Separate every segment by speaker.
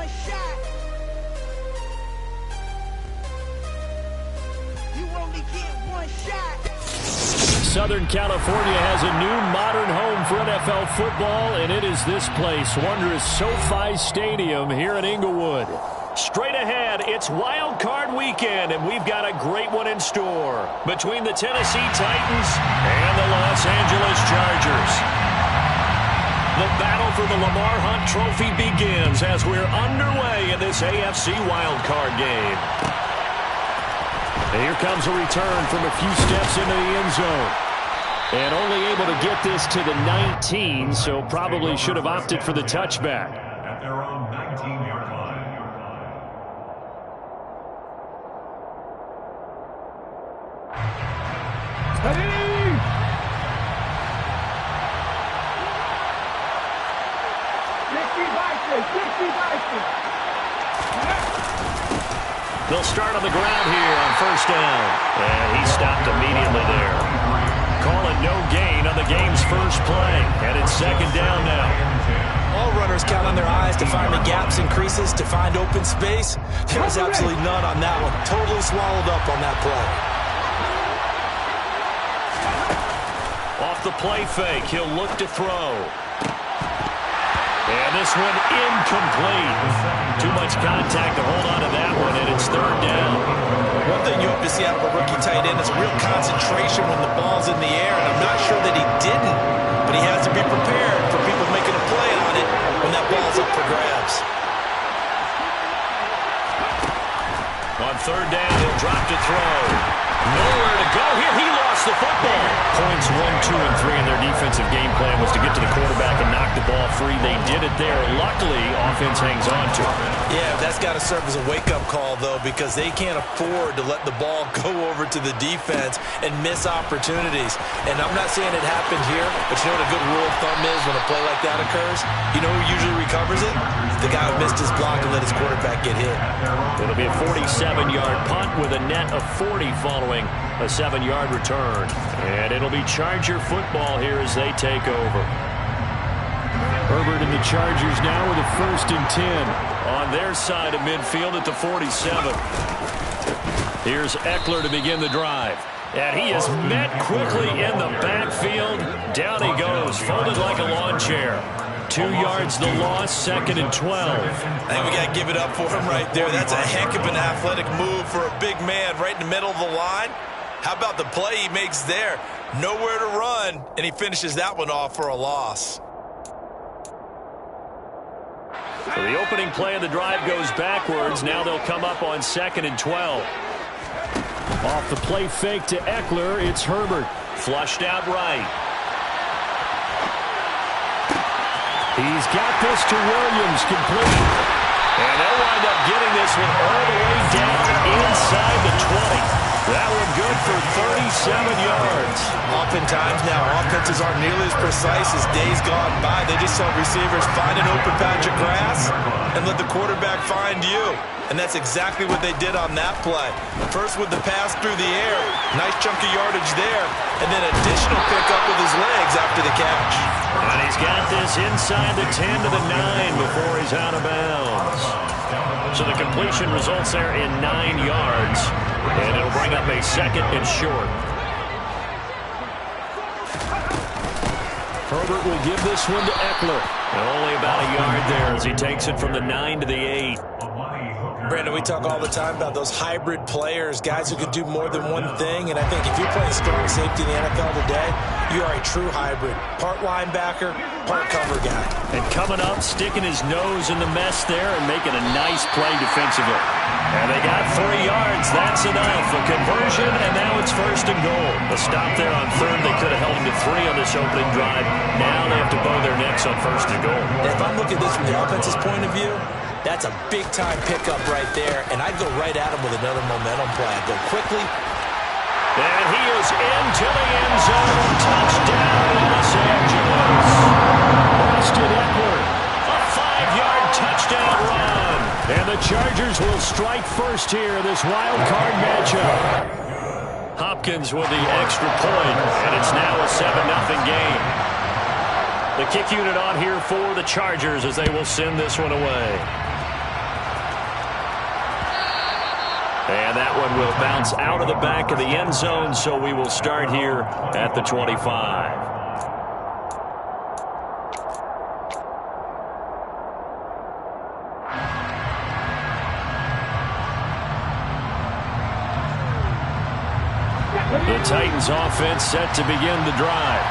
Speaker 1: one shot. You only get one shot.
Speaker 2: Southern California has a new modern home for NFL football, and it is this place, wondrous SoFi Stadium here in Inglewood. Straight ahead, it's Wild Card Weekend, and we've got a great one in store between the Tennessee Titans and the Los Angeles Chargers. The battle for the Lamar Hunt Trophy begins as we're underway in this AFC Wild Card game. And here comes a return from a few steps into the end zone. And only able to get this to the 19, so probably should have opted for the touchback.
Speaker 3: At their own 19-yard line.
Speaker 2: They'll start on the ground here on first down. And he stopped immediately there. Call it no gain on the game's first play. And it's second down now.
Speaker 4: All runners count on their eyes to find the gaps and creases, to find open space. There was absolutely none on that one. Totally swallowed up on that play.
Speaker 2: Off the play fake, he'll look to throw. And this one incomplete. Too much contact to hold on to that one, and it's third down.
Speaker 4: One thing you hope to see out of a rookie tight end is a real concentration when the ball's in the air, and I'm not sure that he didn't, but he has to be prepared for people making a play on it when that ball's up for grabs.
Speaker 2: On third down, he'll drop to throw. Nowhere to go here. He lost the football. Points 1, 2, and 3 in their defensive game plan was to get to the quarterback and knock the ball free. They did it there. Luckily, offense hangs on to it.
Speaker 4: Yeah, that's got to serve as a wake-up call, though, because they can't afford to let the ball go over to the defense and miss opportunities. And I'm not saying it happened here, but you know what a good rule of thumb is when a play like that occurs? You know who usually recovers it? The guy who missed his block and let his quarterback get hit.
Speaker 2: It'll be a 47-yard punt with a net of 40 following a 7-yard return. And it'll be Charger football here as they take over. Herbert and the Chargers now with a 1st and 10 on their side of midfield at the 47. Here's Eckler to begin the drive. And he is met quickly in the backfield. Down he goes, folded like a lawn chair. 2 yards the loss, 2nd and 12.
Speaker 4: I think we got to give it up for him right there. That's a heck of an athletic move for a big man right in the middle of the line. How about the play he makes there? Nowhere to run, and he finishes that one off for a loss.
Speaker 2: So the opening play of the drive goes backwards. Now they'll come up on 2nd and 12. Off the play fake to Eckler, it's Herbert. Flushed out right. He's got this to Williams, complete. And they'll wind up getting this one all the way down inside the 20. That one good for 37 yards.
Speaker 4: Oftentimes now, offenses aren't nearly as precise as days gone by. They just saw receivers find an open patch of grass and let the quarterback find you. And that's exactly what they did on that play. First with the pass through the air. Nice chunk of yardage there. And then additional pickup with his legs after the catch.
Speaker 2: And he's got this inside the 10 to the 9 before he's out of bounds. So the completion results there in 9 yards. And it'll bring up a 2nd and short. Herbert will give this one to Eckler. And only about a yard there as he takes it from the 9 to the 8.
Speaker 4: Brandon, we talk all the time about those hybrid players, guys who can do more than one thing. And I think if you're playing strong safety in the NFL today, you are a true hybrid. Part linebacker, part cover guy.
Speaker 2: And coming up, sticking his nose in the mess there and making a nice play defensively. And they got 3 yards. That's enough. A conversion, and now it's 1st and goal. A stop there on 3rd. They could have held him to 3 on this opening drive. Now they have to bow their necks on 1st and goal.
Speaker 4: If I'm looking at this from the offense's point of view, that's a big-time pickup right there, and I'd go right at him with another momentum play. I'd go quickly.
Speaker 2: And he is into the end zone. Touchdown, Los Angeles. Austin Eckler, a 5-yard touchdown run. And the Chargers will strike first here in this wild card matchup. Hopkins with the extra point, and it's now a 7-0 game. The kick unit on here for the Chargers as they will send this one away. And that one will bounce out of the back of the end zone, so we will start here at the 25. The Titans offense set to begin the drive.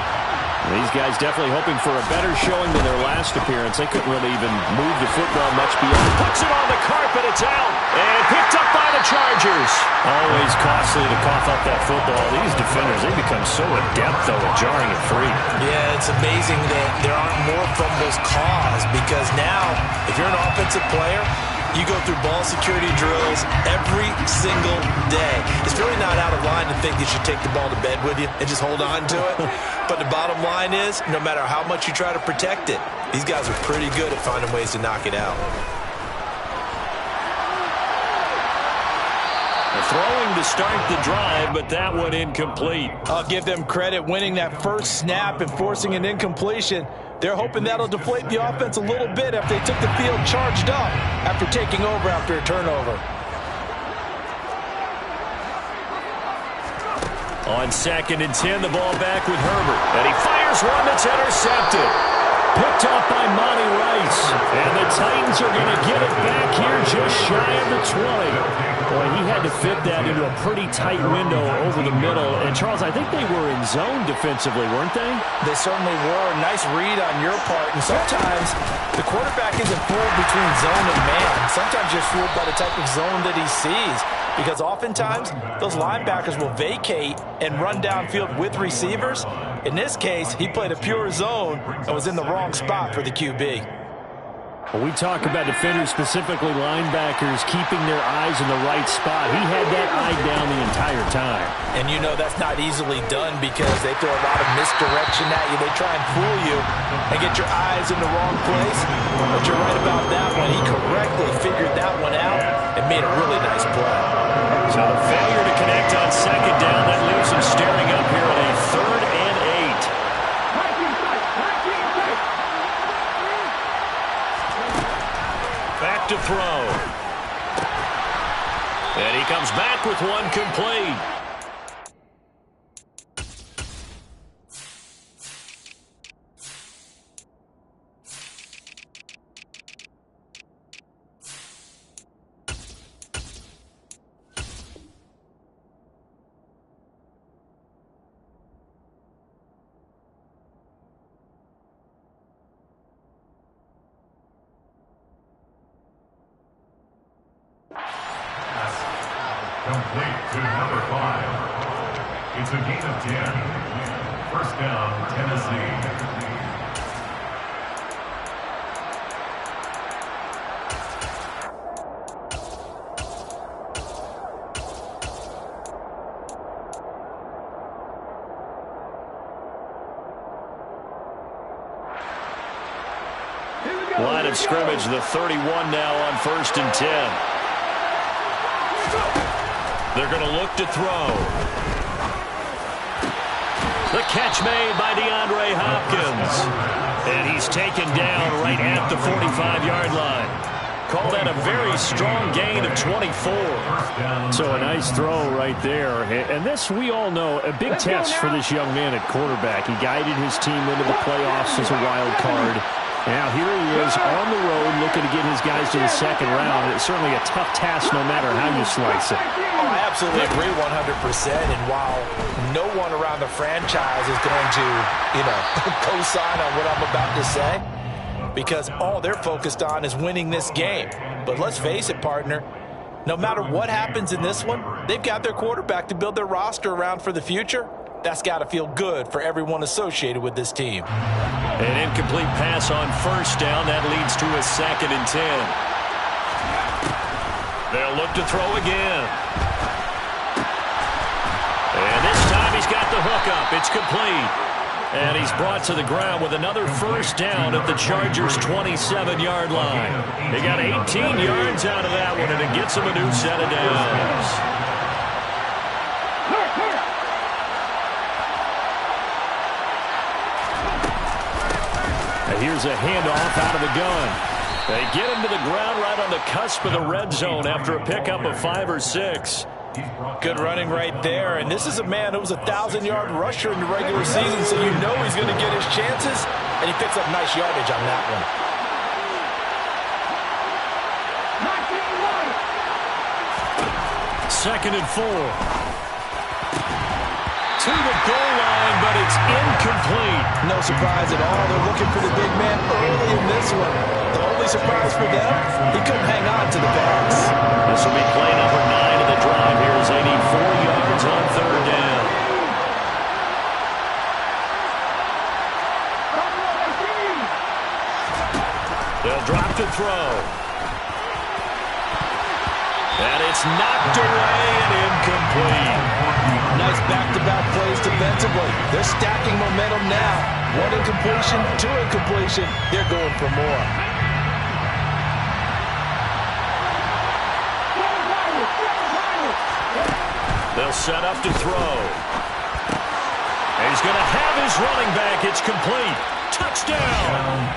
Speaker 2: These guys definitely hoping for a better showing than their last appearance. They couldn't really even move the football much beyond. Puts it on the carpet. It's out. And picked up by the Chargers. Always costly to cough up that football. These defenders, they become so adept, though, at jarring it free.
Speaker 4: Yeah, it's amazing that there aren't more fumbles caused because now, if you're an offensive player, you go through ball security drills every single day. It's really not out of line to think you should take the ball to bed with you and just hold on to it. But the bottom line is, no matter how much you try to protect it, these guys are pretty good at finding ways to knock it out.
Speaker 2: Throwing to start the drive, but that one incomplete.
Speaker 5: I'll give them credit winning that first snap and forcing an incompletion. They're hoping that'll deflate the offense a little bit after they took the field charged up after taking over after a turnover.
Speaker 2: On 2nd and 10, the ball back with Herbert. And he fires one that's intercepted. Picked off by Monty Rice. And the Titans are going to get it back here just shy of the 20. Boy, he had to fit that into a pretty tight window over the middle. And, Charles, I think they were in zone defensively, weren't they?
Speaker 5: They certainly were. Nice read on your part. And sometimes the quarterback isn't fooled between zone and man. Sometimes you're fooled by the type of zone that he sees. Because oftentimes, those linebackers will vacate and run downfield with receivers. In this case, he played a pure zone and was in the wrong spot for the QB.
Speaker 2: When we talk about defenders, specifically linebackers, keeping their eyes in the right spot, he had that eye down the entire time.
Speaker 5: And you know that's not easily done because they throw a lot of misdirection at you. They try and fool you and get your eyes in the wrong place. But you're right about that one. He correctly figured that one out and made a really nice play.
Speaker 2: So the failure to connect on 2nd down, that leaves him staring up here at a 3rd and 8. Back to throw. And he comes back with one complete.
Speaker 3: Complete to number 5. It's a gain of 10. First down, Tennessee.
Speaker 2: Line of scrimmage, the 31 now on 1st and 10. They're going to look to throw. The catch made by DeAndre Hopkins. And he's taken down right at the 45-yard line. Call that a very strong gain of 24. So a nice throw right there. And this, we all know, a big test for this young man at quarterback. He guided his team into the playoffs as a wild card. Now here he is on the road looking to get his guys to the 2nd round. It's certainly a tough task no matter how you slice it.
Speaker 5: Oh, I absolutely agree 100%. And while no one around the franchise is going to, co-sign on what I'm about to say, because all they're focused on is winning this game. But let's face it, partner, no matter what happens in this one, they've got their quarterback to build their roster around for the future. That's got to feel good for everyone associated with this team.
Speaker 2: An incomplete pass on 1st down. That leads to a 2nd and 10. They'll look to throw again. And this time he's got the hook up. It's complete. And he's brought to the ground with another 1st down at the Chargers' 27-yard line. They got 18 yards out of that one, and it gets them a new set of downs. Here's a handoff out of the gun. They get him to the ground right on the cusp of the red zone after a pickup of 5 or 6.
Speaker 5: Good running right there. And this is a man who was a 1,000-yard rusher in the regular season, so you know he's going to get his chances. And he picks up nice yardage on that one.
Speaker 2: Second and 4. To the goal line, but it's incomplete.
Speaker 5: No surprise at all. They're looking for the big man early in this one. The only surprise for them, he couldn't hang on to the pass.
Speaker 2: This will be play number 9 of the drive here as they need 4 yards on third down. They'll drop to throw. And it's knocked away and incomplete.
Speaker 5: Nice back-to-back plays defensively. They're stacking momentum now. 1 incompletion, 2 incompletion. They're going for more.
Speaker 2: They'll set up to throw. And he's going to have his running back. It's complete. Touchdown.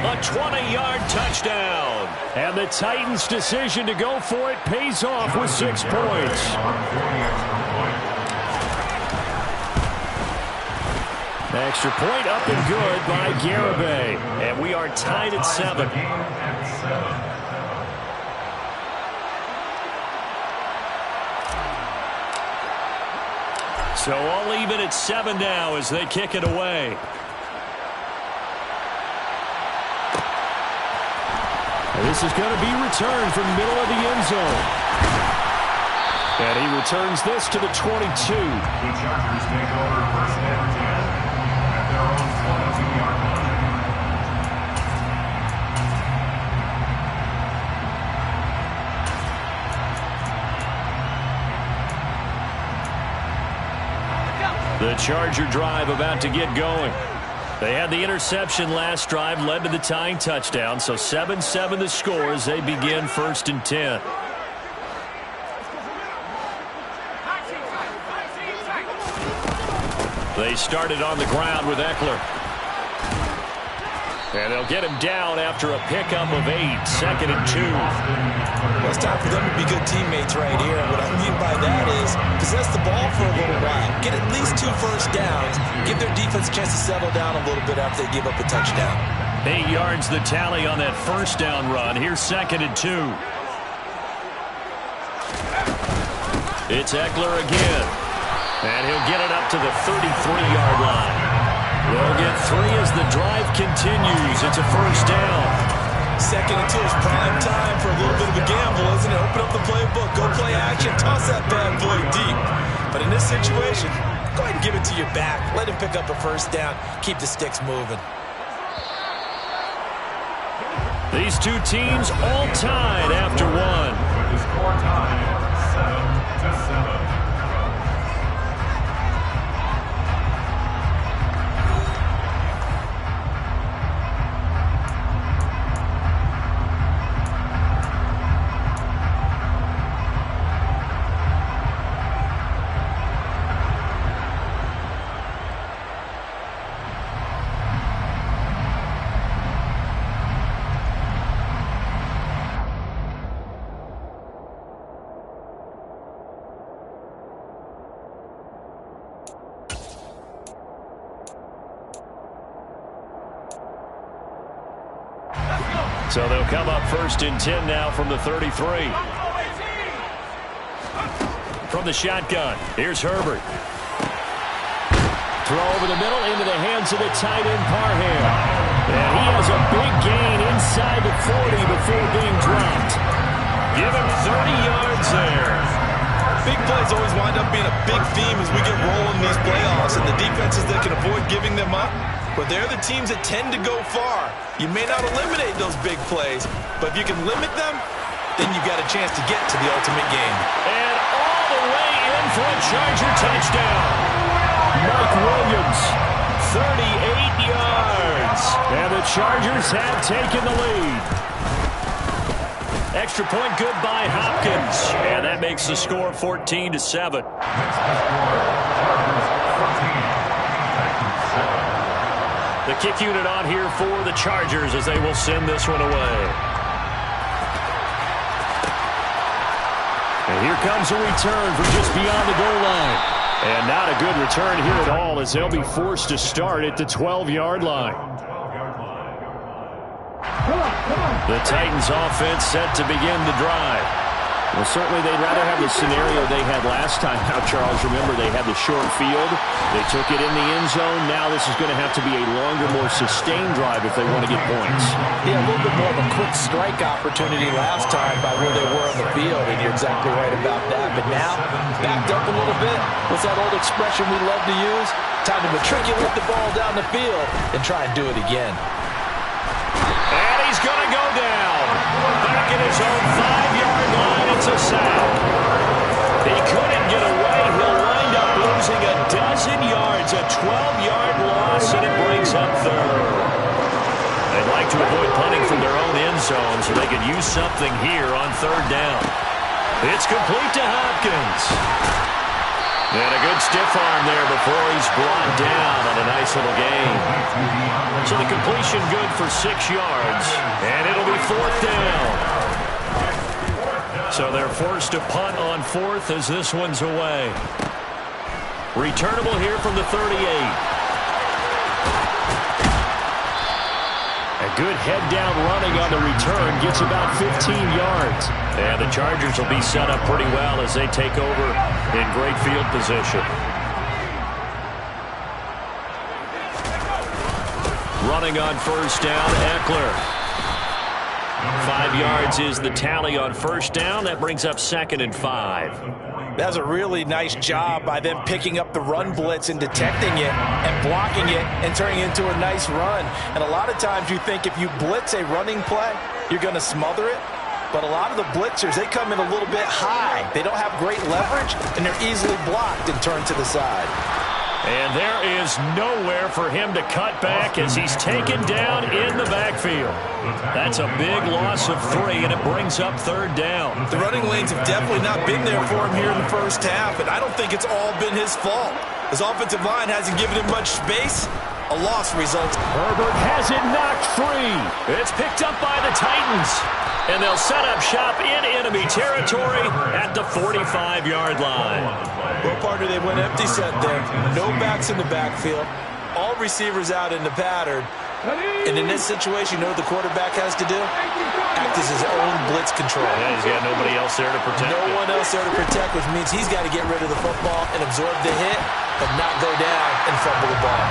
Speaker 2: A 20-yard touchdown. And the Titans' decision to go for it pays off with 6 points. Extra point up and good by Garibay. And we are tied at 7. So all even at 7 now as they kick it away. And this is going to be returned from the middle of the end zone. And he returns this to the 22.
Speaker 3: The Chargers take over first and 10 at their own 22-yard line.
Speaker 2: The Charger drive about to get going. They had the interception last drive, led to the tying touchdown, so 7-7 the score as they begin first and 10. They started on the ground with Eckler. And they'll get him down after a pickup of 8, second and 2.
Speaker 5: Well, it's time for them to be good teammates right here. And what I mean by that is possess the ball for a little while. Get at least 2 first downs. Give their defense a chance to settle down a little bit after they give up a touchdown.
Speaker 2: 8 yards the tally on that first down run. Here's second and 2. It's Eckler again. And he'll get it up to the 33-yard line. They'll get 3 as the drive continues. It's a first down.
Speaker 5: Second and 2 is prime time for a little bit of a gamble, isn't it? Open up the playbook, go play action, toss that bad boy deep. But in this situation, go ahead and give it to your back. Let him pick up a first down. Keep the sticks moving.
Speaker 2: These two teams all tied after 1.
Speaker 3: With the score tied 7-7.
Speaker 2: So they'll come up first and 10 now from the 33. From the shotgun, here's Herbert. Throw over the middle into the hands of the tight end Parham. And he has a big gain inside the 40 before being dropped. Give him 30 yards there.
Speaker 4: Big plays always wind up being a big theme as we get rolling in these playoffs, and the defenses that can avoid giving them up, but they're the teams that tend to go far. You may not eliminate those big plays, but if you can limit them, then you've got a chance to get to the ultimate game.
Speaker 2: And all the way in for a Charger touchdown. Mike Williams, 38 yards. And the Chargers have taken the lead. Extra point good by Hopkins. And that makes the score 14-7.
Speaker 3: Next to score, Chargers 14, Titans 7.
Speaker 2: The The kick unit on here for the Chargers as they will send this one away. And here comes a return from just beyond the goal line. And not a good return here at all as they'll be forced to start at the 12-yard line. The Titans offense set to begin the drive. Well, certainly they'd rather have the scenario they had last time out, Charles. Remember, they had the short field. They took it in the end zone. Now this is going to have to be a longer, more sustained drive if they want to get points.
Speaker 5: Yeah, a little bit more of a quick strike opportunity last time by where they were on the field, and you're exactly right about that. But now, backed up a little bit. What's that old expression we love to use? Time to matriculate the ball down the field and try and do it again.
Speaker 2: And he's going to go down. Back at his own 5-yard line, it's a sack. He couldn't get away. He'll wind up losing a dozen yards, a 12-yard loss, and it brings up third. They'd like to avoid punting from their own end zone so they could use something here on third down. It's complete to Hopkins. And a good stiff arm there before he's brought down on a nice little gain. So the completion good for 6 yards, and it'll be fourth down. So they're forced to punt on fourth as this one's away. Returnable here from the 38. A good head-down running on the return gets about 15 yards. And the Chargers will be set up pretty well as they take over in great field position. Running on first down, Eckler. 5 yards is the tally on first down. That brings up 2nd and 5.
Speaker 5: That's a really nice job by them picking up the run blitz and detecting it and blocking it and turning it into a nice run. And a lot of times you think if you blitz a running play, you're going to smother it. But a lot of the blitzers, they come in a little bit high. They don't have great leverage, and they're easily blocked and turned to the side.
Speaker 2: And there is nowhere for him to cut back as he's taken down in the backfield. That's a big loss of 3, and it brings up third down.
Speaker 4: The running lanes have definitely not been there for him here in the first half, and I don't think it's all been his fault. His offensive line hasn't given him much space. A loss results.
Speaker 2: Herbert has it knocked free. It's picked up by the Titans. And they'll set up shop in enemy territory at the 45-yard line.
Speaker 4: Well, partner, they went empty set there. No backs in the backfield. All receivers out in the pattern. And in this situation, you know what the quarterback has to do? Act as his own blitz control.
Speaker 2: Yeah, he's got nobody else there to protect.
Speaker 4: No one else there to protect, which means he's got to get rid of the football and absorb the hit, but not go down and fumble the ball.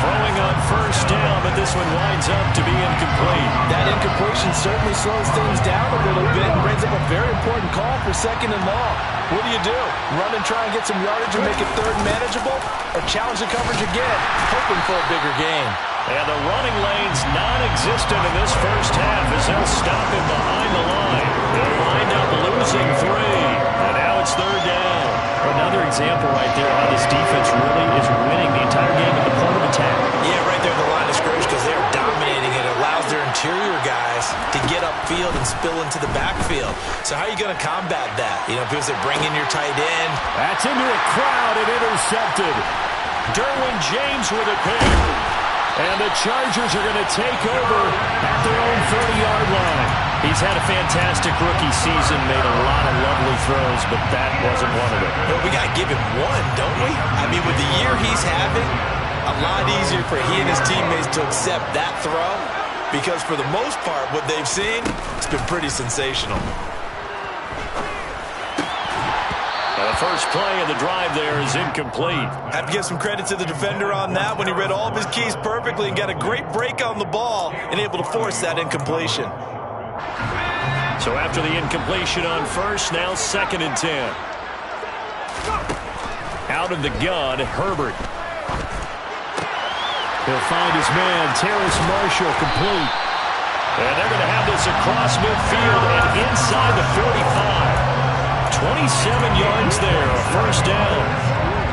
Speaker 2: Throwing on first down, but this one winds up to be incomplete.
Speaker 5: That incompletion certainly slows things down a little bit and brings up a very important call for 2nd and long. What do? Run and try and get some yardage and make it third manageable? Or challenge the coverage again, hoping for a bigger gain?
Speaker 2: And the running lane's non-existent in this first half as they'll stop him behind the line. They'll wind up losing 3. And now it's third down. Another example right there how this defense really is winning the entire game at the point of attack.
Speaker 4: Yeah, right there at the line of scrimmage because they're dominating it. It allows their interior guys to get upfield and spill into the backfield. So how are you going to combat that? You know, because they bring in your tight end.
Speaker 2: That's into a crowd and intercepted. Derwin James with a pick. And the Chargers are going to take over at their own 30-yard line. He's had a fantastic rookie season, made a lot of lovely throws, but that wasn't one of them.
Speaker 4: Well, we got to give him one, don't we? I mean, with the year he's having, a lot easier for he and his teammates to accept that throw because for the most part, what they've seen, it's been pretty sensational.
Speaker 2: The first play of the drive there is incomplete.
Speaker 4: Have to give some credit to the defender on that when he read all of his keys perfectly and got a great break on the ball and able to force that incompletion.
Speaker 2: So after the incompletion on first, now 2nd and 10. Out of the gun, Herbert. He'll find his man, Terrace Marshall, complete. And they're going to have this across midfield and inside the 45. 27 yards there, a first down.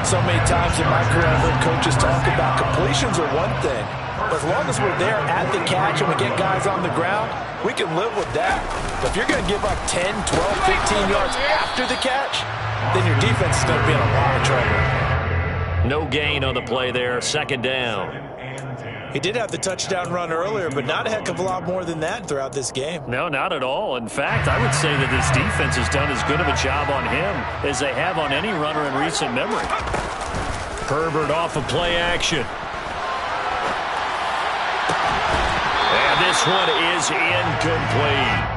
Speaker 5: So many times in my career I've heard coaches talk about completions are one thing. But as long as we're there at the catch and we get guys on the ground, we can live with that. But if you're going to give up 10, 12, 15 yards after the catch, then your defense is going to be in a lot of trouble.
Speaker 2: No gain on the play there, 2nd down.
Speaker 5: He did have the touchdown run earlier, but not a heck of a lot more than that throughout this game.
Speaker 2: No, not at all. In fact, I would say that this defense has done as good of a job on him as they have on any runner in recent memory. Herbert off of play action. And this one is incomplete.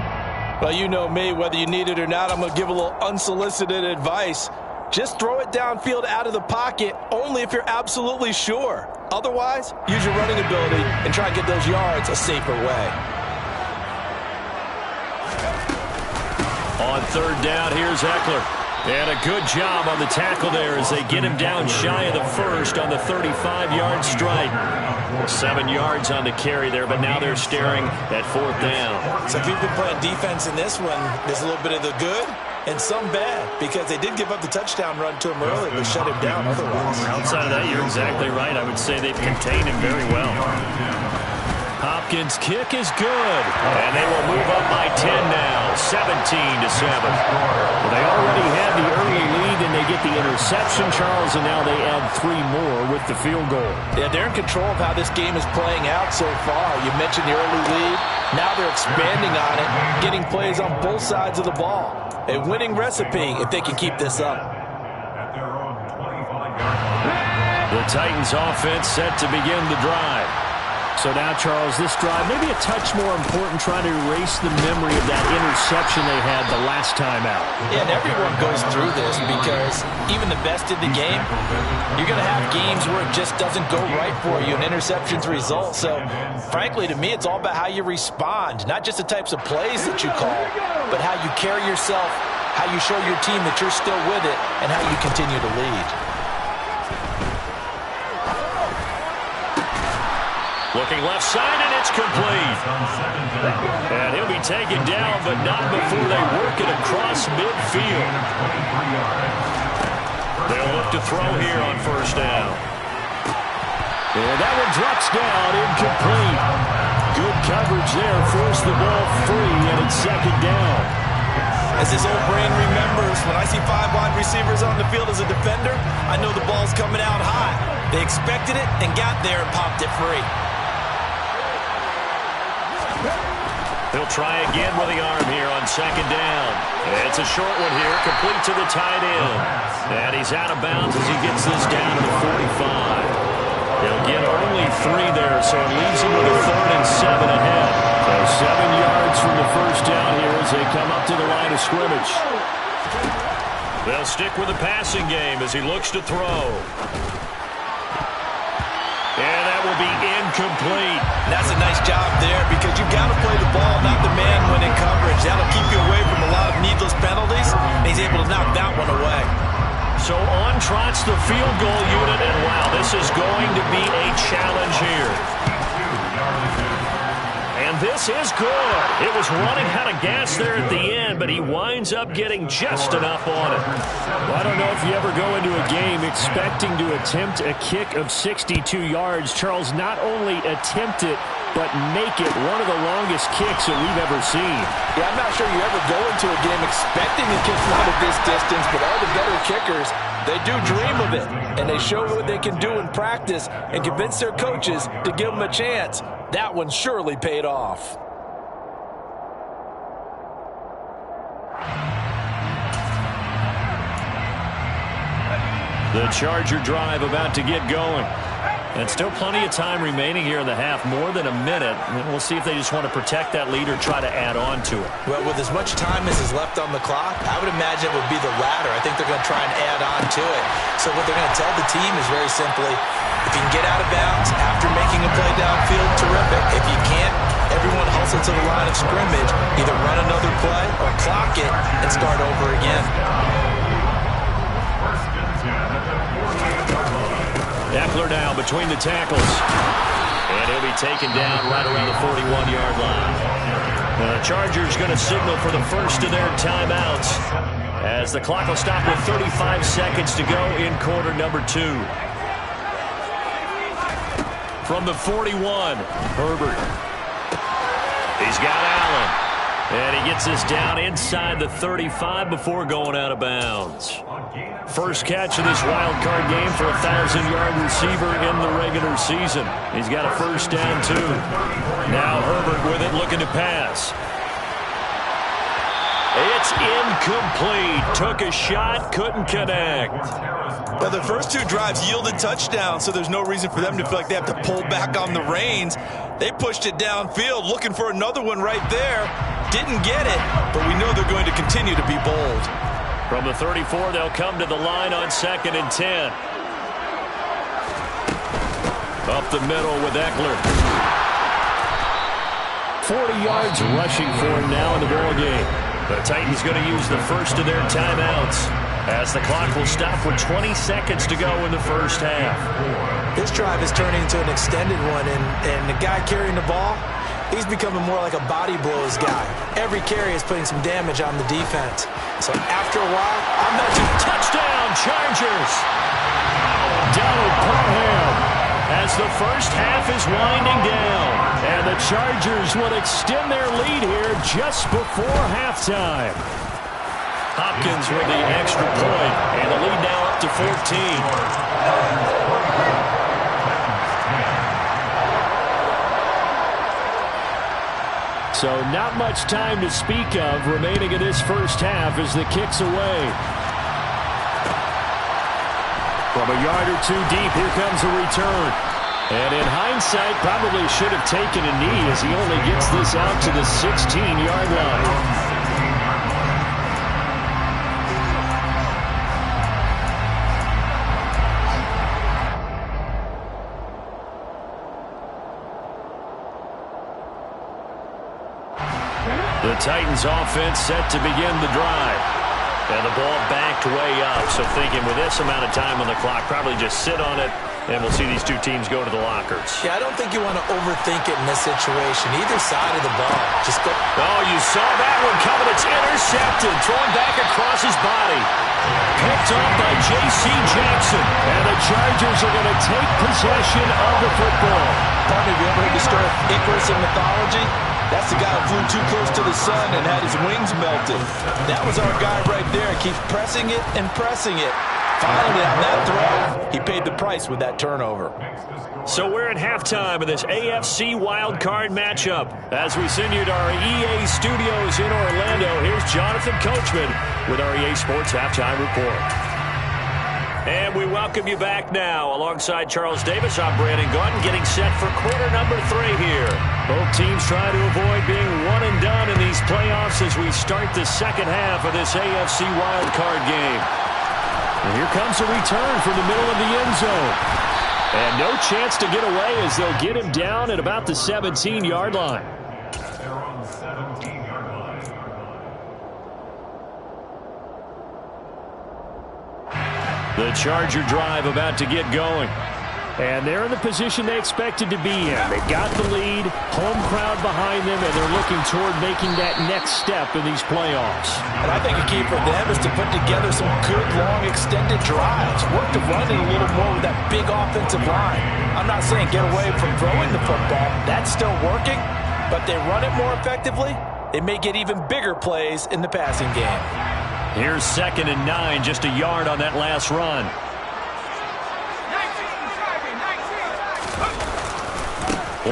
Speaker 5: Well, you know me, whether you need it or not, I'm going to give a little unsolicited advice. Just throw it downfield out of the pocket only if you're absolutely sure. Otherwise, use your running ability and try and get those yards a safer way.
Speaker 2: On third down, here's Eckler. And a good job on the tackle there as they get him down shy of the first on the 35-yard strike. 7 yards on the carry there, but now they're staring at fourth down.
Speaker 5: So if you've been playing defense in this one, there's a little bit of the good and some bad, because they did give up the touchdown run to him early, but shut him down otherwise.
Speaker 2: Outside of that, you're exactly right. I would say they've contained him very well. Hopkins' kick is good, and they will move up by 10 now, 17-7. Well, they already had the early lead, and they get the interception, Charles, and now they add 3 more with the field goal.
Speaker 5: Yeah, they're in control of how this game is playing out so far. You mentioned the early lead. Now they're expanding on it, getting plays on both sides of the ball. A winning recipe if they can keep this up.
Speaker 2: The Titans offense set to begin the drive. So now, Charles, this drive maybe a touch more important, trying to erase the memory of that interception they had the last time out.
Speaker 5: Yeah, and everyone goes through this because even the best in the game, you're going to have games where it just doesn't go right for you, and interceptions result. So, frankly, to me, it's all about how you respond, not just the types of plays that you call, but how you carry yourself, how you show your team that you're still with it, and how you continue to lead.
Speaker 2: Looking left side, and it's complete. And he'll be taken down, but not before they work it across midfield. They'll look to throw here on first down. And that one drops down, incomplete. Good coverage there, forced the ball free, and it's second down.
Speaker 5: As this old brain remembers, when I see 5 wide receivers on the field as a defender, I know the ball's coming out high. They expected it and got there and popped it free.
Speaker 2: He'll try again with the arm here on second down. It's a short one here, complete to the tight end. And he's out of bounds as he gets this down to the 45. He'll get only 3 there, so it leaves him with a 3rd and 7 ahead. So 7 yards from the first down here as they come up to the line of scrimmage. They'll stick with the passing game as he looks to throw. And that will be incomplete.
Speaker 5: That's a nice job there because you've got to play the ball, not the man when in coverage. That'll keep you away from a lot of needless penalties, and he's able to knock that one away.
Speaker 2: So on trots the field goal unit, and wow, this is going to be a challenge here. And this is good. It was running out of gas there at the end, but he winds up getting just enough on it. Well, I don't know if you ever go into a game expecting to attempt a kick of 62 yards. Charles, not only attempt it, but make it one of the longest kicks that we've ever seen.
Speaker 5: Yeah, I'm not sure you ever go into a game expecting to kick one of this distance, but all the better kickers, they do dream of it, and they show what they can do in practice and convince their coaches to give them a chance. That one surely paid off.
Speaker 2: The Charger drive about to get going. And still plenty of time remaining here in the half, more than a minute. We'll see if they just want to protect that lead or try to add on to it.
Speaker 5: Well, with as much time as is left on the clock, I would imagine it would be the latter. I think they're going to try and add on to it. So what they're going to tell the team is very simply, if you can get out of bounds after making a play downfield, terrific. If you can't, everyone hustle to the line of scrimmage, either run another play or clock it and start over again.
Speaker 2: Eckler now between the tackles. And he'll be taken down right around the 41-yard line. The Chargers going to signal for the first of their timeouts as the clock will stop with 35 seconds to go in quarter number 2. From the 41, Herbert. He's got Allen. And he gets this down inside the 35 before going out of bounds. First catch of this wild card game for a 1,000-yard receiver in the regular season. He's got a first down, too. Now Herbert with it, looking to pass. It's incomplete. Took a shot, couldn't connect.
Speaker 4: Now, the first two drives yielded touchdowns, so there's no reason for them to feel like they have to pull back on the reins. They pushed it downfield, looking for another one right there. Didn't get it, but we know they're going to continue to be bold.
Speaker 2: From the 34, they'll come to the line on 2nd and 10. Up the middle with Eckler. 40 yards rushing for him now in the ball game. The Titans going to use the first of their timeouts, as the clock will stop with 20 seconds to go in the first half.
Speaker 5: This drive is turning into an extended one, and the guy carrying the ball, he's becoming more like a body blows guy. Every carry is putting some damage on the defense. So after a while, I'm not just...
Speaker 2: Touchdown, Chargers! Donald Parham as the first half is winding down. And the Chargers will extend their lead here just before halftime. Hopkins with the extra point, and the lead now up to 14. So not much time to speak of remaining in this first half as the kick's away. From a yard or two deep, here comes a return. And in hindsight, probably should have taken a knee as he only gets this out to the 16-yard line. The Titans offense set to begin the drive. And the ball backed way up. So thinking with this amount of time on the clock, probably just sit on it, and we'll see these two teams go to the lockers.
Speaker 5: Yeah, I don't think you want to overthink it in this situation. Either side of the ball. Just go.
Speaker 2: Oh, you saw that one coming. It's intercepted. Thrown back across his body. Picked up by J.C. Jackson. And the Chargers are going to take possession of the football.
Speaker 5: Partner, have you ever heard the story of Icarus in mythology? That's the guy who flew too close to the sun and had his wings melted. That was our guy right there. Keeps pressing it and pressing it. Finally, on that throw, he paid the price with that turnover.
Speaker 2: So we're at halftime of this AFC wildcard matchup. As we send you to our EA studios in Orlando, here's Jonathan Coachman with our EA Sports Halftime Report. And we welcome you back now. Alongside Charles Davis, I'm Brandon Gordon, getting set for quarter number 3 here. Both teams trying to avoid being one and done in these playoffs as we start the second half of this AFC wildcard game. And here comes a return from the middle of the end zone. And no chance to get away as they'll get him down at about the 17-yard line. The Charger drive about to get going. And they're in the position they expected to be in. They got the lead, home crowd behind them, and they're looking toward making that next step in these playoffs.
Speaker 5: And I think a key for them is to put together some good, long, extended drives. Work to run it a little more with that big offensive line. I'm not saying get away from throwing the football. That's still working. But they run it more effectively, they may get even bigger plays in the passing game.
Speaker 2: Here's 2nd and 9, just a yard on that last run.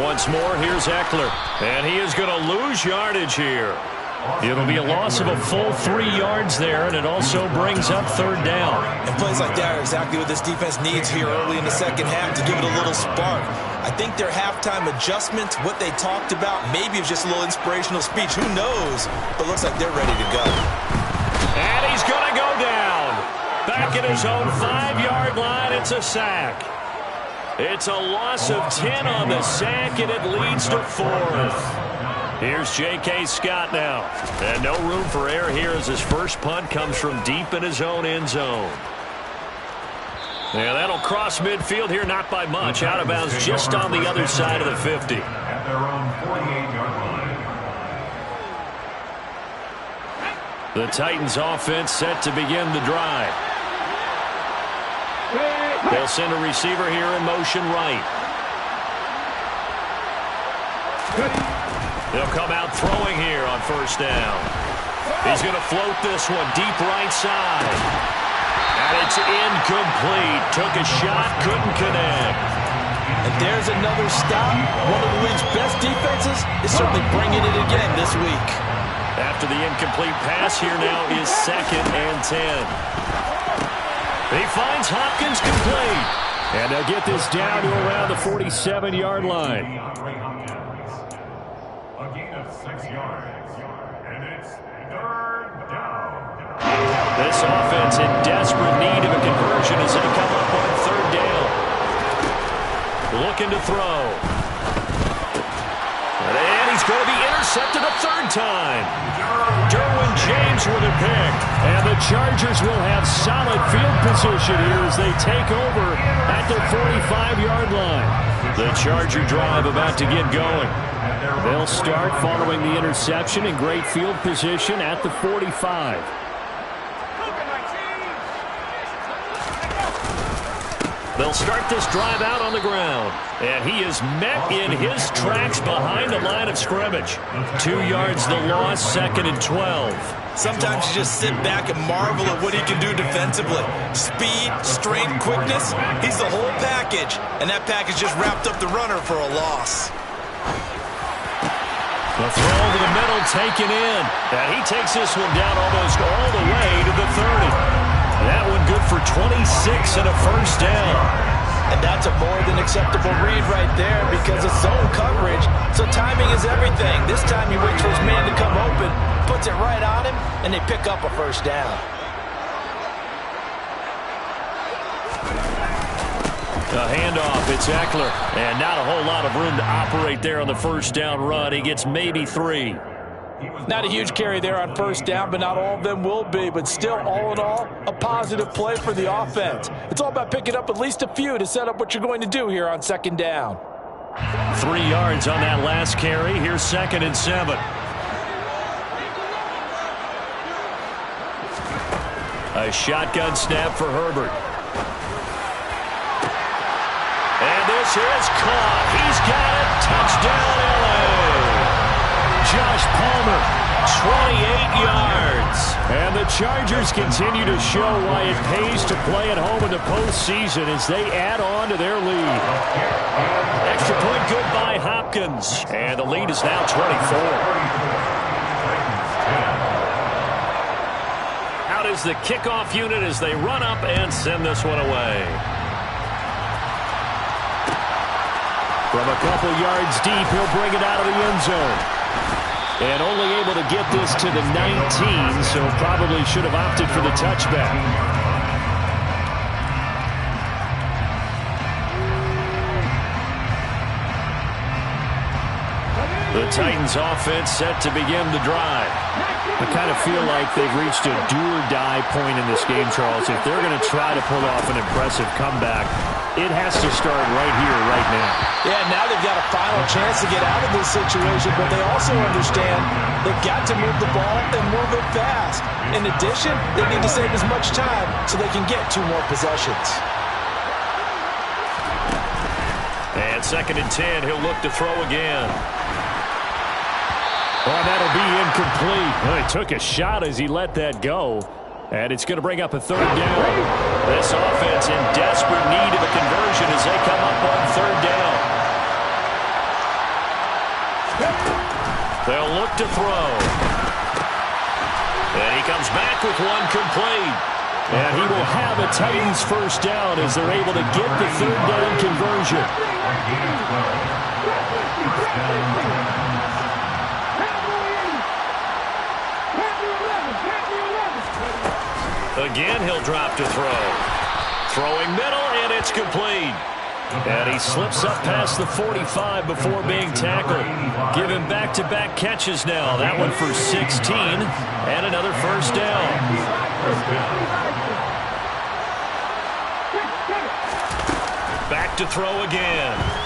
Speaker 2: Once more, here's Eckler. And he is going to lose yardage here. It'll be a loss of a full 3 yards there, and it also brings up 3rd down.
Speaker 4: And plays like that are exactly what this defense needs here early in the second half to give it a little spark. I think their halftime adjustments, what they talked about, maybe it was just a little inspirational speech. Who knows? But looks like they're ready to go.
Speaker 2: And he's going to go down. Back at his own 5-yard line, it's a sack. It's a loss of 10 on the sack, and it leads to 4th. Here's J.K. Scott now. And no room for error here as his first punt comes from deep in his own end zone. Yeah, that'll cross midfield here, not by much. Out of bounds just on the other side of the 50.
Speaker 3: At their own 48-yard line.
Speaker 2: The Titans offense set to begin the drive. They'll send a receiver here in motion right. They'll come out throwing here on first down. He's going to float this one deep right side. And it's incomplete. Took a shot, couldn't connect.
Speaker 5: And there's another stop. One of the league's best defenses is certainly bringing it again this week.
Speaker 2: After the incomplete pass, here now is 2nd and 10. He finds Hopkins complete. And they'll get this down to around the 47-yard line.
Speaker 3: A gain of 6 yards. And it's 3rd down.
Speaker 2: This offense in desperate need of a conversion as they come up on 3rd down. Looking to throw. And he's going to be intercepted a 3rd time. Derwin James with a pick. And the Chargers will have solid field position here as they take over at their 45-yard line. The Charger drive about to get going. They'll start following the interception in great field position at the 45. They'll start this drive out on the ground. And he is met in his tracks behind the line of scrimmage. 2 yards the loss, 2nd and 12.
Speaker 4: Sometimes you just sit back and marvel at what he can do defensively. Speed, strength, quickness, he's the whole package. And that package just wrapped up the runner for a loss.
Speaker 2: The throw to the middle taken in. And he takes this one down almost all the way to the 30. That one good for 26 and a 1st down.
Speaker 5: And that's a more than acceptable read right there because it's zone coverage, so timing is everything. This time he waits for his man to come open, puts it right on him, and they pick up a 1st down.
Speaker 2: A handoff, it's Eckler. And not a whole lot of room to operate there on the 1st down run. He gets maybe 3.
Speaker 5: Not a huge carry there on 1st down, but not all of them will be. But still, all in all, a positive play for the offense. It's all about picking up at least a few to set up what you're going to do here on 2nd down.
Speaker 2: 3 yards on that last carry. Here's 2nd and 7. A shotgun snap for Herbert. And this is caught. He's got it. Touchdown, LA. Josh Palmer, 28 yards. And the Chargers continue to show why it pays to play at home in the postseason as they add on to their lead. Extra point good by Hopkins. And the lead is now 24. Out is the kickoff unit as they run up and send this one away. From a couple yards deep, he'll bring it out of the end zone. And only able to get this to the 19, so probably should have opted for the touchback. The Titans offense set to begin the drive. I kind of feel like they've reached a do-or-die point in this game, Charles. If they're going to try to pull off an impressive comeback, it has to start right here, right now.
Speaker 5: Yeah, now they've got a final chance to get out of this situation, but they also understand they've got to move the ball and move it fast. In addition, they need to save as much time so they can get 2 more possessions.
Speaker 2: And 2nd and 10, he'll look to throw again. Well, that'll be incomplete. Well, he took a shot as he let that go. And it's going to bring up a 3rd down. This offense in desperate need of a conversion as they come up on 3rd down. They'll look to throw. And he comes back with one complete. And he will have a Titans 1st down as they're able to get the 3rd down conversion. Again, he'll drop to throw. Throwing middle, and it's complete. And he slips up past the 45 before being tackled. Giving back-to-back catches now. That one for 16, and another 1st down. Back to throw again.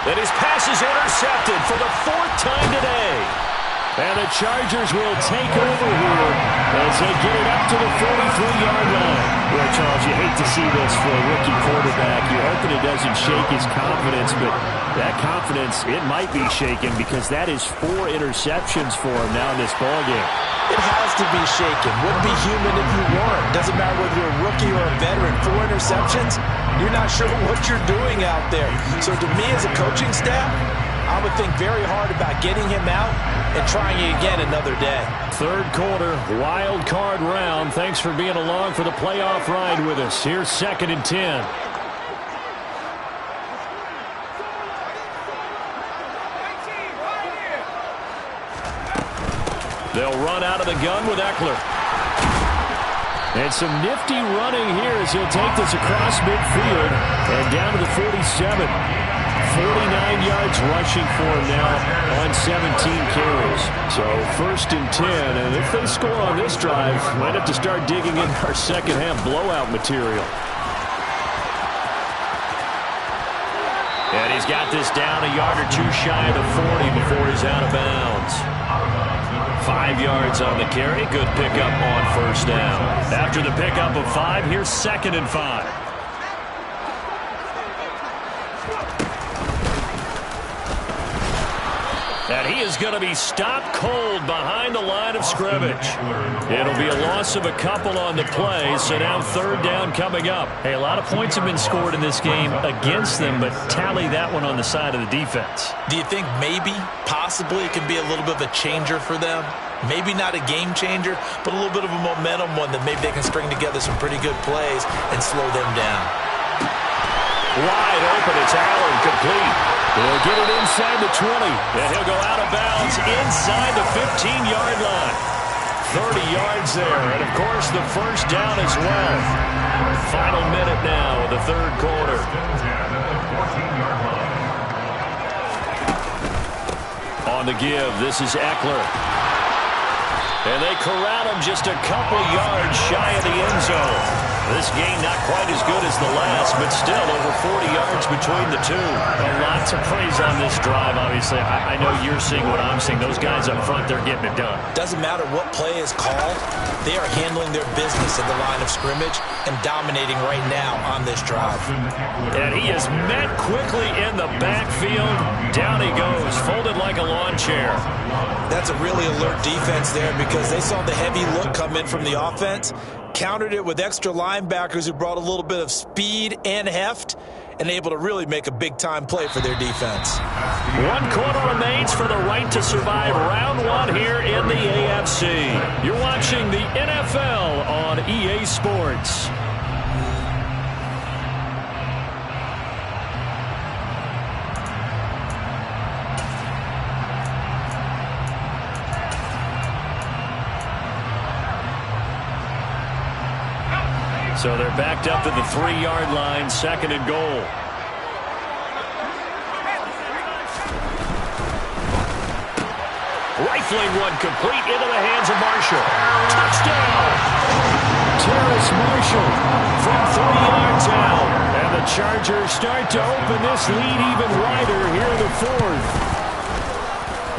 Speaker 2: And his pass is intercepted for the 4th time today. And the Chargers will take over here as they get it up to the 43-yard line. Well, Charles, you hate to see this for a rookie quarterback. You're hoping it doesn't shake his confidence, but that confidence, it might be shaken because that is 4 interceptions for him now in this ballgame.
Speaker 5: It has to be shaken. Wouldn't be human if you weren't. Doesn't matter whether you're a rookie or a veteran. 4 interceptions, you're not sure what you're doing out there. So to me as a coaching staff, I would think very hard about getting him out and trying it again another day.
Speaker 2: Third quarter, wild card round. Thanks for being along for the playoff ride with us. Here's 2nd and 10. They'll run out of the gun with Eckler. And some nifty running here as he'll take this across midfield and down to the 47. 49 yards rushing for him now on 17 carries. So 1st and 10, and if they score on this drive, might have to start digging in our second half blowout material. And he's got this down a yard or 2 shy of the 40 before he's out of bounds. 5 yards on the carry. Good pickup on 1st down. After the pickup of 5, here's 2nd and 5. And he is going to be stopped cold behind the line of scrimmage. It'll be a loss of a couple on the play, so now 3rd down coming up. Hey, a lot of points have been scored in this game against them, but tally that one on the side of the defense.
Speaker 5: Do you think maybe, possibly, it could be a little bit of a changer for them? Maybe not a game changer, but a little bit of a momentum one that maybe they can string together some pretty good plays and slow them down.
Speaker 2: Wide open, it's Allen, complete. He'll get it inside the 20, and he'll go out of bounds inside the 15-yard line. 30 yards there, and of course the 1st down as well. Final minute now of the 3rd quarter. On the give, this is Eckler. And they corral him just a couple yards shy of the end zone. This game not quite as good as the last, but still over 40 yards between the two. Lots of praise on this drive, obviously. I know you're seeing what I'm seeing. Those guys up front, they're getting it done.
Speaker 5: Doesn't matter what play is called. They are handling their business at the line of scrimmage and dominating right now on this drive.
Speaker 2: And he is met quickly in the backfield. Down he goes, folded like a lawn chair.
Speaker 5: That's a really alert defense there because they saw the heavy look come in from the offense, countered it with extra linebackers who brought a little bit of speed and heft, and able to really make a big-time play for their defense.
Speaker 2: 1 quarter remains for the right to survive round 1 here in the AFC. You're watching the NFL on EA Sports. So they're backed up to the 3-yard line, 2nd and goal. Rifling one complete into the hands of Marshall. Touchdown! Terrace Marshall from 3 yards out. And the Chargers start to open this lead even wider here in the 4th.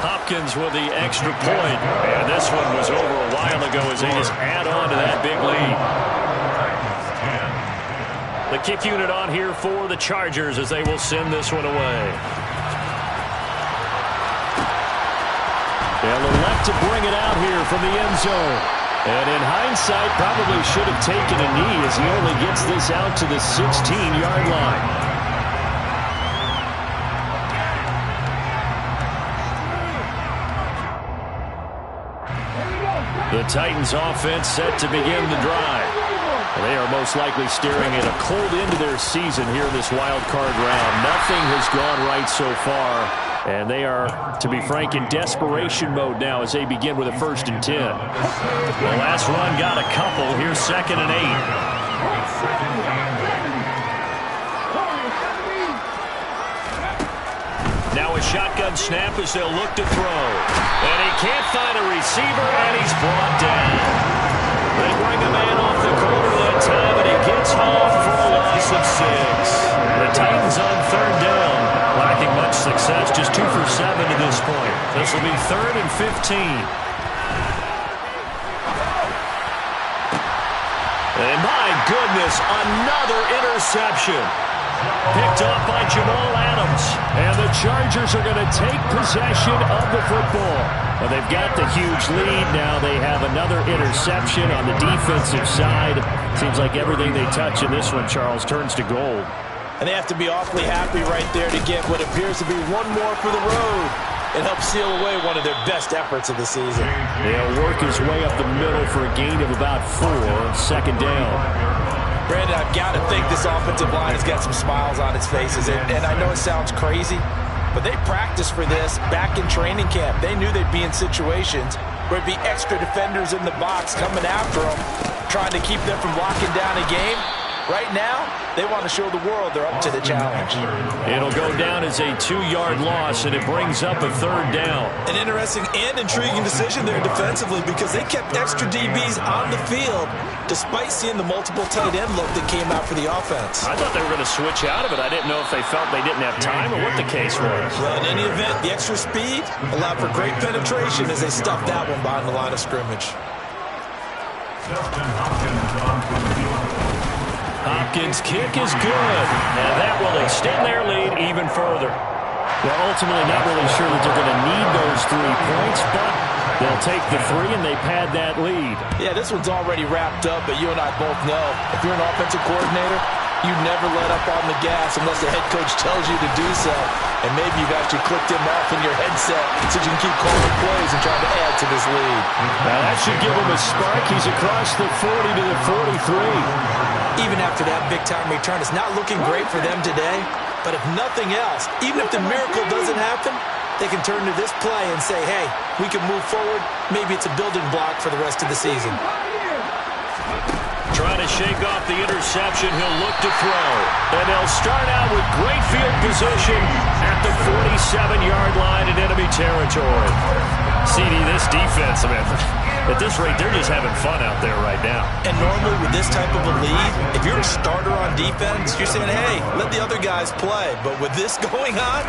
Speaker 2: Hopkins with the extra point. And this one was over a while ago as they just add on to that big lead. The kick unit on here for the Chargers as they will send this one away. They'll elect to bring it out here from the end zone. And in hindsight, probably should have taken a knee as he only gets this out to the 16-yard line. The Titans offense set to begin the drive. They are most likely staring at a cold end to their season here in this wild card round. Nothing has gone right so far, and they are, to be frank, in desperation mode now as they begin with a 1st and 10. The last run got a couple. Here's 2nd and 8. Now a shotgun snap as they'll look to throw. And he can't find a receiver, and he's brought down. They bring a man off the corner that time, and he gets home for a loss of 6. The Titans on 3rd down, lacking much success. success, just 2 for 7 to this point. This will be 3rd and 15. And my goodness, another interception. Picked off by Jamal Adams. And the Chargers are going to take possession of the football. Well, they've got the huge lead. Now they have another interception on the defensive side. Seems like everything they touch in this one, Charles, turns to gold.
Speaker 5: And they have to be awfully happy right there to get what appears to be one more for the road. It helps seal away one of their best efforts of the season.
Speaker 2: He'll work his way up the middle for a gain of about 4, 2nd down.
Speaker 5: Brandon, I've got to think this offensive line has got some smiles on its faces. And I know it sounds crazy, but they practiced for this back in training camp. They knew they'd be in situations where it'd be extra defenders in the box coming after them, trying to keep them from locking down a game. Right now, they want to show the world they're up to the challenge.
Speaker 2: It'll go down as a 2-yard loss, and it brings up a 3rd down.
Speaker 4: An interesting and intriguing decision there defensively because they kept extra DBs on the field despite seeing the multiple tight end look that came out for the offense.
Speaker 2: I thought they were going to switch out of it. I didn't know if they felt they didn't have time or what the case was.
Speaker 4: Well, in any event, the extra speed allowed for great penetration as they stuffed that one behind the line of scrimmage.
Speaker 2: Hopkins' kick is good, and that will extend their lead even further. They're ultimately not really sure that they're going to need those 3 points, but they'll take the 3 and they pad that lead.
Speaker 5: Yeah, this one's already wrapped up, but you and I both know if you're an offensive coordinator, you never let up on the gas unless the head coach tells you to do so. And maybe you've actually clicked him off in your headset so you can keep calling plays and trying to add to this lead.
Speaker 2: Now that should give him a spark. He's across the 40 to the 43.
Speaker 5: Even after that big-time return, it's not looking great for them today. But if nothing else, even if the miracle doesn't happen, they can turn to this play and say, hey, we can move forward. Maybe it's a building block for the rest of the season.
Speaker 2: Trying to shake off the interception, he'll look to throw. And they'll start out with great field position at the 47-yard line in enemy territory. CD, this defense, man, at this rate, they're just having fun out there right now.
Speaker 4: And normally with this type of a lead, if you're a starter on defense, you're saying, hey, let the other guys play. But with this going on,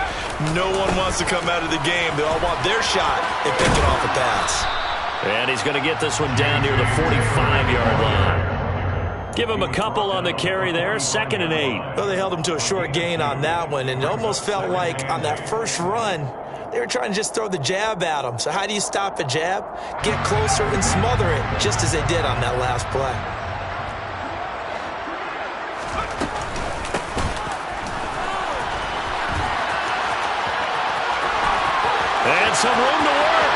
Speaker 4: no one wants to come out of the game. They all want their shot at picking off a pass.
Speaker 2: And he's going to get this one down near the 45-yard line. Give him a couple on the carry there, 2nd and 8.
Speaker 4: Well, they held him to a short gain on that one, and it almost felt like on that first run, they were trying to just throw the jab at him. So how do you stop a jab? Get closer and smother it, just as they did on that last play.
Speaker 2: And some room to work.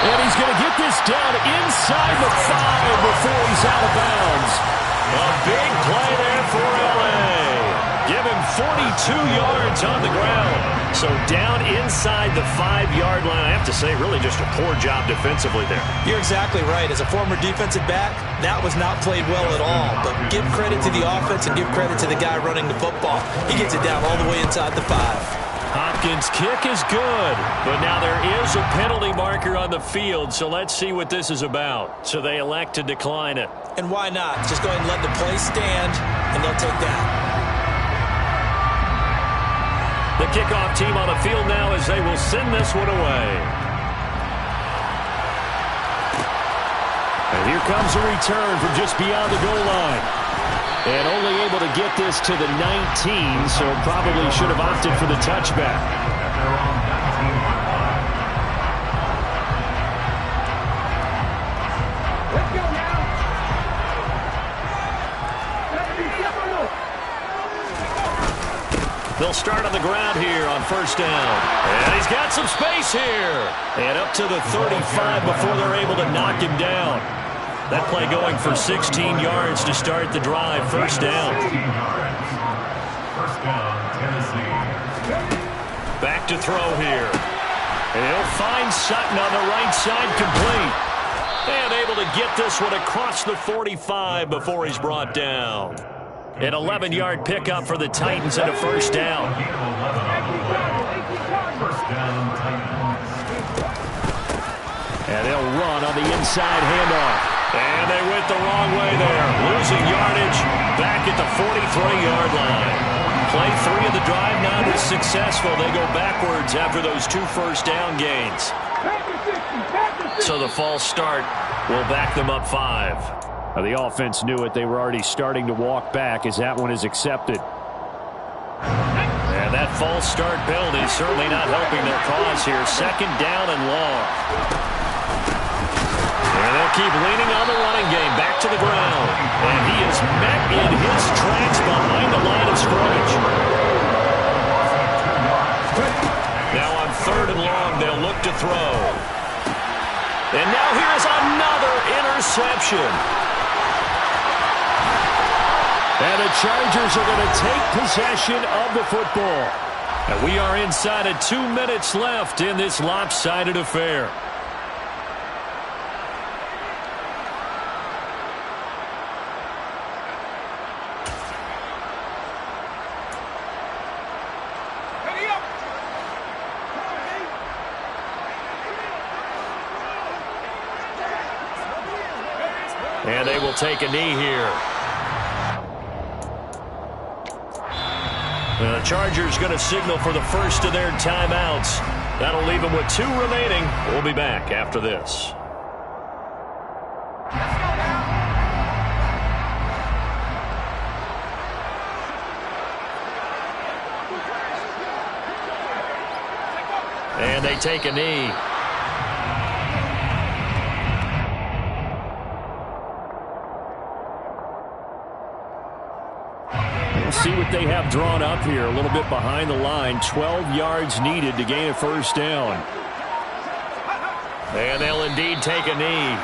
Speaker 2: And he's going to get this down inside the 5 before he's out of bounds. A big play there for L.A. Give him 42 yards on the ground. So down inside the 5-yard line. I have to say, really just a poor job defensively there.
Speaker 4: You're exactly right. As a former defensive back, that was not played well at all. But give credit to the offense and give credit to the guy running the football. He gets it down all the way inside the 5.
Speaker 2: Hopkins' kick is good, but now there is a penalty marker on the field, so let's see what this is about. So they elect to decline it.
Speaker 4: And why not? Just go ahead and let the play stand, and they'll take that.
Speaker 2: The kickoff team on the field now as they will send this one away. And here comes a return from just beyond the goal line. And only able to get this to the 19, so probably should have opted for the touchback.
Speaker 1: Let's go now.
Speaker 2: They'll start on the ground here on 1st down. And he's got some space here. And up to the 35 before they're able to knock him down. That play going for 16 yards to start the drive. 1st down.
Speaker 3: 1st down, Tennessee.
Speaker 2: Back to throw here. And he'll find Sutton on the right side, complete. And able to get this one across the 45 before he's brought down. An 11-yard pickup for the Titans and a 1st down.
Speaker 3: 1st down, Titans.
Speaker 2: And they'll run on the inside handoff. And they went the wrong way there. Losing yardage back at the 43-yard line. Play 3 of the drive now to 16 unsuccessful. They go backwards after those 2 first down gains. So the false start will back them up 5. Now the offense knew it. They were already starting to walk back as that one is accepted. And that false start penalty is certainly not helping their cause here. 2nd down and long. And they'll keep leaning on the running game. Back to the ground. And he is met in his tracks behind the line of scrimmage. Now on 3rd and long, they'll look to throw. And now here's another interception. And the Chargers are going to take possession of the football. And we are inside of 2 minutes left in this lopsided affair. And they will take a knee here. The Chargers going to signal for the first of their timeouts. That'll leave them with 2 remaining. We'll be back after this. And they take a knee. See what they have drawn up here. A little bit behind the line. 12 yards needed to gain a first down. And they'll indeed take a knee.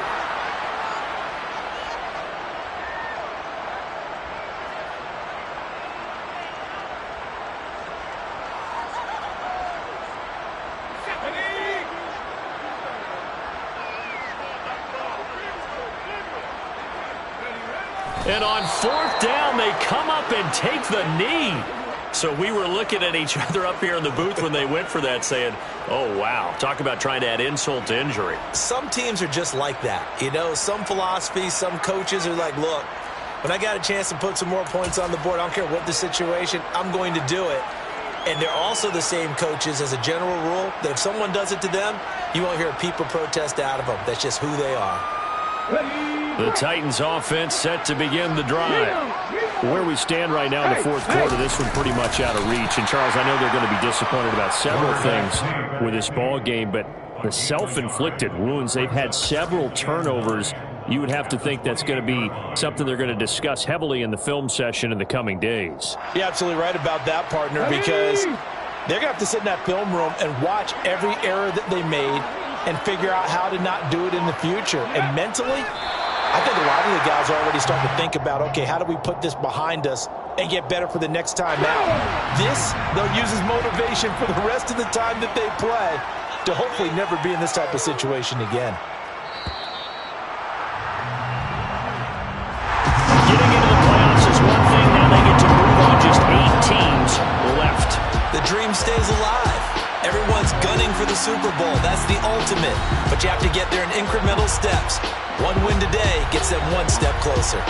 Speaker 2: And on 4th down, they come up and take the knee. So we were looking at each other up here in the booth when they went for that saying, oh, wow, talk about trying to add insult to injury.
Speaker 5: Some teams are just like that. You know, some philosophies, some coaches are like, look, when I got a chance to put some more points on the board, I don't care what the situation, I'm going to do it. And they're also the same coaches as a general rule that if someone does it to them, you won't hear a peep or protest out of them. That's just who they are.
Speaker 2: The Titans offense set to begin the drive. Where we stand right now in the 4th quarter, this one pretty much out of reach. And, Charles, I know they're going to be disappointed about several things with this ball game, but the self-inflicted wounds, they've had several turnovers. You would have to think that's going to be something they're going to discuss heavily in the film session in the coming days.
Speaker 5: You're absolutely right about that, partner, because they're going to have to sit in that film room and watch every error that they made and figure out how to not do it in the future. And mentally, I think a lot of the guys are already starting to think about, okay, how do we put this behind us and get better for the next time out? This, they'll use as motivation for the rest of the time that they play to hopefully never be in this type of situation again.
Speaker 2: Getting into the playoffs is one thing. Now they get to move on. Just 8 teams left.
Speaker 4: The dream stays alive. Everyone's gunning for the Super Bowl. That's the ultimate. But you have to get there in incremental steps. One win today gets them one step closer.